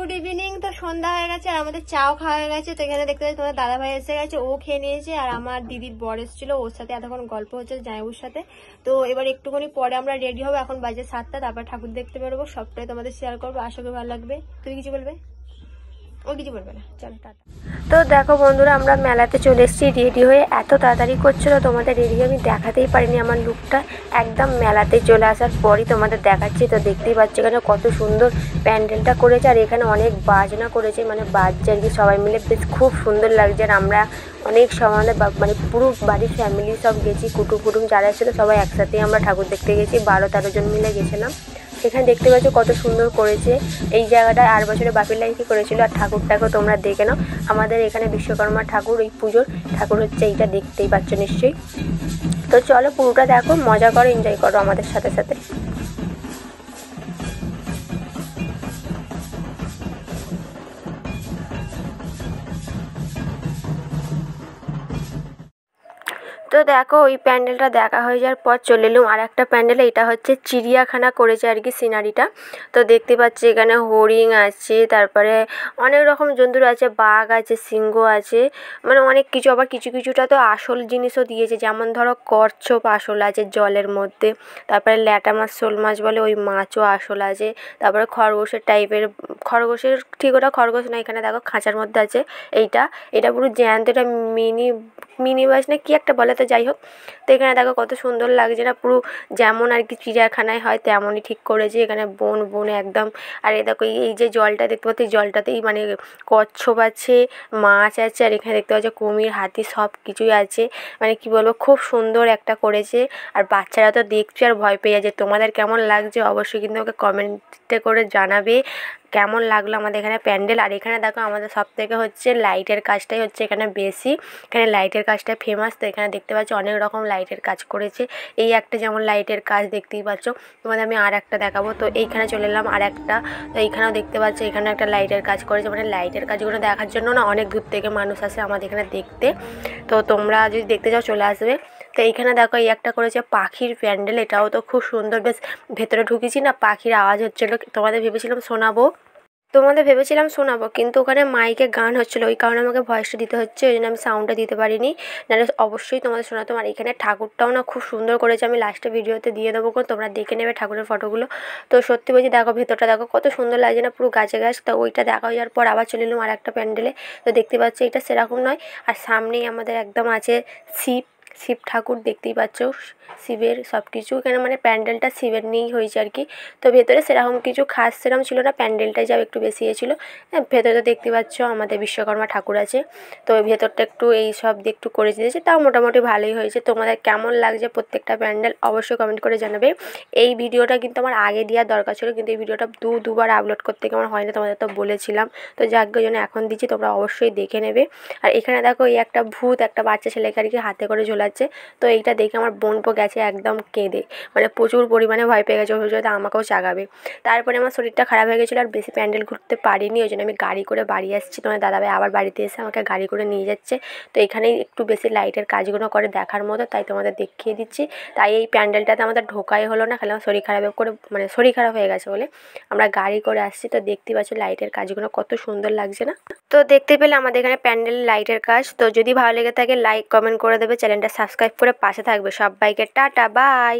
Good evening. তো সন্ধ্যা হয়ে গেছে আর আমাদের চাও খাওয়া হয়ে গেছে। তো এখানে দেখতে পাচ্ছি তোমাদের দাদা ভাই এসে গেছে, ও খেয়ে নিয়েছে। আর আমার দিদির বর এসেছিল, ওর সাথে এতক্ষণ গল্প হচ্ছে জামাইবুর সাথে। তো এবার একটুখানি পরে আমরা রেডি হবো, এখন বাজে 7টা। তারপর ঠাকুর দেখতে বেরোবো, সবটাই তোমাদের শেয়ার করবো। আশা করি ভালো লাগবে। তুমি কিছু বলবে? ও কিছু বলবে না, চলো টাটা। তো দেখো বন্ধুরা, আমরা মেলাতে চলে এসেছি রেডি হয়ে। এত তাড়াতাড়ি করছিল, তোমাদের রেডি আমি দেখাতেই পারিনি আমার লুকটা। একদম মেলাতে চলে আসার পরই তোমাদের দেখাচ্ছি। তো দেখতেই পাচ্ছি এখানে কত সুন্দর প্যান্ডেলটা করেছে, আর এখানে অনেক বাজনা করেছে, মানে বাজছে আর কি, সবাই মিলে বেশ খুব সুন্দর লাগছে। আর আমরা অনেক সময় মানে পুরো বাড়ির ফ্যামিলি সব গেছি, কুটুম যারা এসেছিলো সবাই একসাথেই আমরা ঠাকুর দেখতে গেছি, 12-13 জন মিলে গেছিলাম। এখানে দেখতে পাচ্ছ কত সুন্দর করেছে এই জায়গাটা। 8 বছরে বাপের লাইফই করেছিল। আর ঠাকুরটাকেও তোমরা দেখে নাও, আমাদের এখানে বিশ্বকর্মা ঠাকুর, এই পুজোর ঠাকুর হচ্ছে এইটা, দেখতেই পাচ্ছ নিশ্চয়ই। তো চলো পুরোটা দেখো, মজা করো, এনজয় করো আমাদের সাথে সাথে। তো দেখো ওই প্যান্ডেলটা দেখা হয়ে যাওয়ার পর চলে এলাম আর একটা প্যান্ডেলে। এটা হচ্ছে চিড়িয়াখানা করেছে আর কি সিনারিটা। তো দেখতে পাচ্ছি এখানে হরিণ আছে, তারপরে অনেক রকম জন্তুর আছে, বাঘ আছে, সিংহ আছে, মানে অনেক কিছু। আবার কিছুটা তো আসল জিনিসও দিয়েছে, যেমন ধরো কচ্ছপ আসল আছে জলের মধ্যে, তারপরে ল্যাটা মাছ, শোল মাছ বলে ওই মাছও আসল আছে, তারপরে খরগোশের টাইপের, খরগোশের ঠিক ওটা খরগোশ না, এখানে দেখো খাঁচার মধ্যে আছে এটা পুরো জ্যান্ত, এটা মিনি বাস না কি একটা বলে, তো যাই হোক। তো এখানে দেখো কত সুন্দর লাগছে না, পুরো যেমন আর কি চিড়িয়াখানায় হয় তেমনই ঠিক করেছে। এখানে বনে একদম। আর এই দেখো এই যে জলটা দেখতে পাচ্ছি, জলটাতেই মানে কচ্ছপ আছে, মাছ আছে, আর এখানে দেখতে পাচ্ছি কুমির, হাতি সব কিছুই আছে। মানে কি বলবো, খুব সুন্দর একটা করেছে। আর বাচ্চারা তো দেখছে আর ভয় পেয়ে যাচ্ছে। তোমাদের কেমন লাগছে অবশ্যই কিন্তু আমাকে কমেন্টে করে জানাবে কেমন লাগলো আমাদের এখানে প্যান্ডেল। আর এখানে দেখো আমাদের সবথেকে হচ্ছে লাইটের কাজটাই হচ্ছে এখানে বেশি, এখানে লাইটের কাজটা ফেমাস। তো এখানে দেখতে পাচ্ছ অনেক রকম লাইটের কাজ করেছে। এই একটা যেমন লাইটের কাজ দেখতেই পাচ্ছ, তোমাদের আমি আর একটা দেখাবো। তো এইখানে চলে এলাম আর একটা। তো এইখানেও দেখতে পাচ্ছ এখানে একটা লাইটের কাজ করেছে, মানে লাইটের কাজগুলো দেখার জন্য না অনেক দূর থেকে মানুষ আসে আমাদের এখানে দেখতে। তো তোমরা যদি দেখতে চাও চলে আসবে। তো এইখানে দেখো এই একটা করেছে পাখির প্যান্ডেল, এটাও তো খুব সুন্দর। বেশ ভেতরে ঢুকেছি না, পাখির আওয়াজ হচ্ছিলো, ভেবেছিলাম শোনাবো কিন্তু ওখানে মাইকে গান হচ্ছিলো, ওই কারণে আমাকে ভয়েসটা দিতে হচ্ছে, ওই জন্য আমি সাউন্ডটা দিতে পারিনি, নাহলে অবশ্যই তোমাদের শোনাতাম। আর এখানে ঠাকুরটাও না খুব সুন্দর করেছে, আমি লাস্টে ভিডিওতে দিয়ে দেবো, তোমরা দেখে নেবে ঠাকুরের ফটোগুলো। তো সত্যি বলছি দেখো ভেতরটা দেখো কত সুন্দর লাগছে না, পুরো গাছে গাছ। তো ওইটা দেখা হয়ে যাওয়ার পর আবার চলে এলাম আর একটা প্যান্ডেলে। তো দেখতে পাচ্ছি এটা সেরকম নয়, আর সামনেই আমাদের একদম আছে শিব ঠাকুর, দেখতেই পাচ্ছ শিবের সব কিছু। এখানে মানে প্যান্ডেলটা শিবের নিয়েই হয়েছে আর কি। তো ভেতরে সেরকম কিছু খাস সেরকম ছিল না, প্যান্ডেলটাই যাও একটু বেশি ছিল। ভেতরে তো দেখতে পাচ্ছ আমাদের বিশ্বকর্মা ঠাকুর আছে। তো ভেতরটা একটু এই সব দিয়ে একটু করে দিয়েছে, তাও মোটামুটি ভালোই হয়েছে। তোমাদের কেমন লাগছে প্রত্যেকটা প্যান্ডেল অবশ্যই কমেন্ট করে জানাবে। এই ভিডিওটা কিন্তু আমার আগে দেওয়ার দরকার ছিল, কিন্তু এই ভিডিওটা দুবার আপলোড করতে আমার হয় না, তোমাদের তো বলেছিলাম। তো যার জন্য এখন দিচ্ছি, তোমরা অবশ্যই দেখে নেবে। আর এখানে দেখো এই একটা ভূত একটা বাচ্চা ছেলেকে আর কি হাতে করে ঝোলাচ্ছে। তো এইটা দেখে আমার বোনপো গেছে একদম কেঁদে, মানে প্রচুর পরিমাণে ভয় পেয়ে গেছে, হয়তো আমাকেও জাগাবে। তারপরে আমার শরীরটা খারাপ হয়ে গেছিলো, আর বেশি প্যান্ডেল ঘুরতে পারিনি, ওই জন্য আমি গাড়ি করে বাড়ি আসছি। তোমার দাদাভাই আবার বাড়িতে এসে আমাকে গাড়ি করে নিয়ে যাচ্ছে। তো এখানেই একটু বেশি লাইটের কাজগুলো করে দেখার মতো, তাই তোমাদের দেখিয়ে দিচ্ছি। তাই এই প্যান্ডেলটাতে আমাদের ঢোকাই হলো না, খালি আমার শরীর খারাপ করে, মানে শরীর খারাপ হয়ে গেছে বলে আমরা গাড়ি করে আসছি। তো দেখতে পাচ্ছ লাইটের কাজগুলো কত সুন্দর লাগছে না। তো দেখতে পেলে আমাদের এখানে প্যান্ডেল লাইটের কাজ। তো যদি ভালো লেগে থাকে লাইক কমেন্ট করে দেবে, চ্যানেলটা সাবস্ক্রাইব করে পাশে থাকবে। সবাইকে টাটা, বাই।